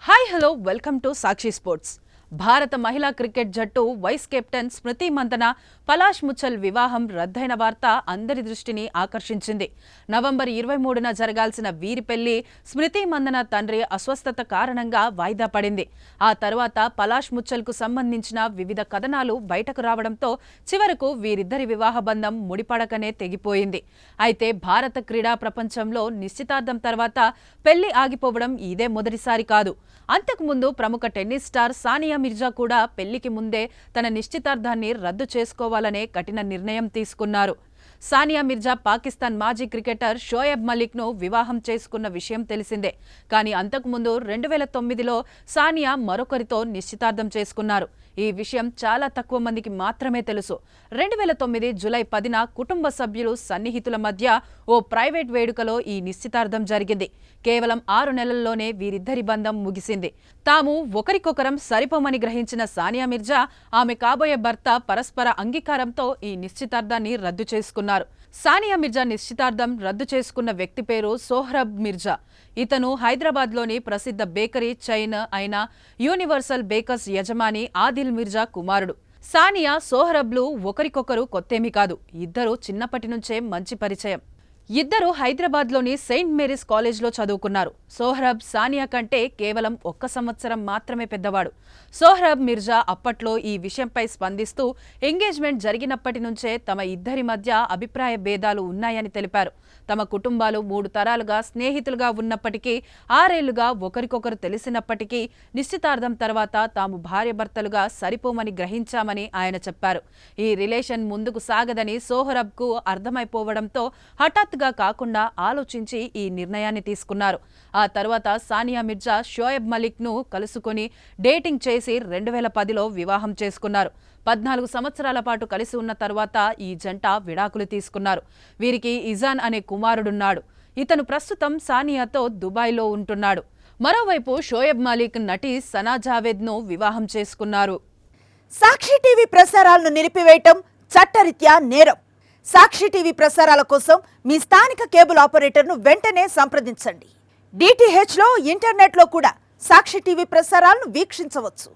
Hi hello welcome to Sakshi sports. భారత మహిళా cricket జట్టు వైస్ కెప్టెన్ స్మృతి మందన పలాష్ ముచ్చల్ వివాహం రద్దయిన వార్త అందరి దృష్టిని ఆకర్షించింది. నవంబర్ 23న జరగాల్సిన వీరి పెళ్లి స్మృతి మందన తండ్రి అస్వస్థత కారణంగా వాయిదా పడింది. ఆ తర్వాత పలాష్ ముచ్చల్కు సంబంధించిన వివిధ కథనాలు బయటకు రావడంతో చివరకు వీరిద్దరి వివాహ బంధం ముడిపడకనే తెగిపోయింది. అయితే భారత క్రీడా ప్రపంచంలో నిశ్చితార్థం తర్వాత పెళ్లి ఆగిపోవడం ఇదే మొదటిసారి కాదు. అంతకుముందు ప్రముఖ టెన్నిస్ స్టార్ సానియా మిర్జా కూడా పెళ్లికి ముందే తన నిశ్చితార్థాన్ని రద్దు చేసుకోవాలనే కఠిన నిర్ణయం తీసుకున్నారు. సానియా మిర్జా పాకిస్తాన్ మాజీ క్రికెటర్ షోయబ్ మలిక్ను వివాహం చేసుకున్న విషయం తెలిసిందే. కానీ అంతకుముందు 2009లో సానియా మరొకరితో నిశ్చితార్థం చేసుకున్నారు. ఈ విషయం చాలా తక్కువ మందికి మాత్రమే తెలుసు. 2009 జూలై 10న కుటుంబ సభ్యులు సన్నిహితుల మధ్య ఓ ప్రైవేట్ వేడుకలో ఈ నిశ్చితార్థం జరిగింది. కేవలం 6 నెలల్లోనే వీరిద్దరి బంధం ముగిసింది. తాము ఒకరికొకరం సరిపోమని గ్రహించిన సానియా మిర్జా, ఆమె కాబోయే భర్త పరస్పర అంగీకారంతో ఈ నిశ్చితార్థాన్ని రద్దు చేసుకున్నారు. సానియా మిర్జా నిశ్చితార్థం రద్దు చేసుకున్న వ్యక్తి పేరు సోహ్రబ్ మిర్జా. ఇతను హైదరాబాద్లోని ప్రసిద్ధ బేకరీ చైన్ అయిన యూనివర్సల్ బేకర్స్ యజమాని ఆదిల్ మిర్జా కుమారుడు. సానియా, సోహ్రబ్లు ఒకరికొకరు కొత్తేమీ కాదు. ఇద్దరు చిన్నప్పటి నుంచే మంచి పరిచయం. ఇద్దరు హైదరాబాద్లోని సెయింట్ మేరీస్ కాలేజ్లో చదువుకున్నారు. సోహ్రబ్ సానియా కంటే కేవలం 1 సంవత్సరం మాత్రమే పెద్దవాడు. సోహ్రబ్ మిర్జా అప్పట్లో ఈ విషయంపై స్పందిస్తూ ఎంగేజ్మెంట్ జరిగినప్పటి నుంచే తమ ఇద్దరి మధ్య అభిప్రాయ భేదాలు ఉన్నాయని తెలిపారు. తమ కుటుంబాలు 3 తరాలుగా స్నేహితులుగా ఉన్నప్పటికీ 6 ఏళ్లుగా ఒకరికొకరు తెలిసినప్పటికీ నిశ్చితార్థం తర్వాత తాము భార్యాభర్తలుగా సరిపోమని గ్రహించామని ఆయన చెప్పారు. ఈ రిలేషన్ ముందుకు సాగదని సోహ్రబ్కు అర్థమైపోవడంతో హఠాత్తుగా కాకుండా ఆలోచించి ఈ నిర్ణయాన్ని తీసుకున్నారు. ఆ తర్వాత సానియా మిర్జా షోయబ్ మలిక్ను కలుసుకుని డేటింగ్ చేసి 2010లో వివాహం చేసుకున్నారు. 14 సంవత్సరాల పాటు కలిసి ఉన్న తర్వాత ఈ జంట విడాకులు తీసుకున్నారు. వీరికి ఇజాన్ అనే కుమారుడున్నాడు. ఇతను ప్రస్తుతం సానియాతో దుబాయ్లో ఉంటున్నాడు. మరోవైపు షోయబ్ మాలిక్ నటి సనా జావేద్ను వివాహం చేసుకున్నారు. సాక్షి టీవీ ప్రసారాలను నిలిపివేయటం చట్టరీత్యా నేరం. సాక్షి టీవీ ప్రసారాల కోసం మీ స్థానిక కేబుల్ ఆపరేటర్ను వెంటనే సంప్రదించండి. DTHలో ఇంటర్నెట్లో కూడా సాక్షి టీవీ ప్రసారాలను వీక్షించవచ్చు.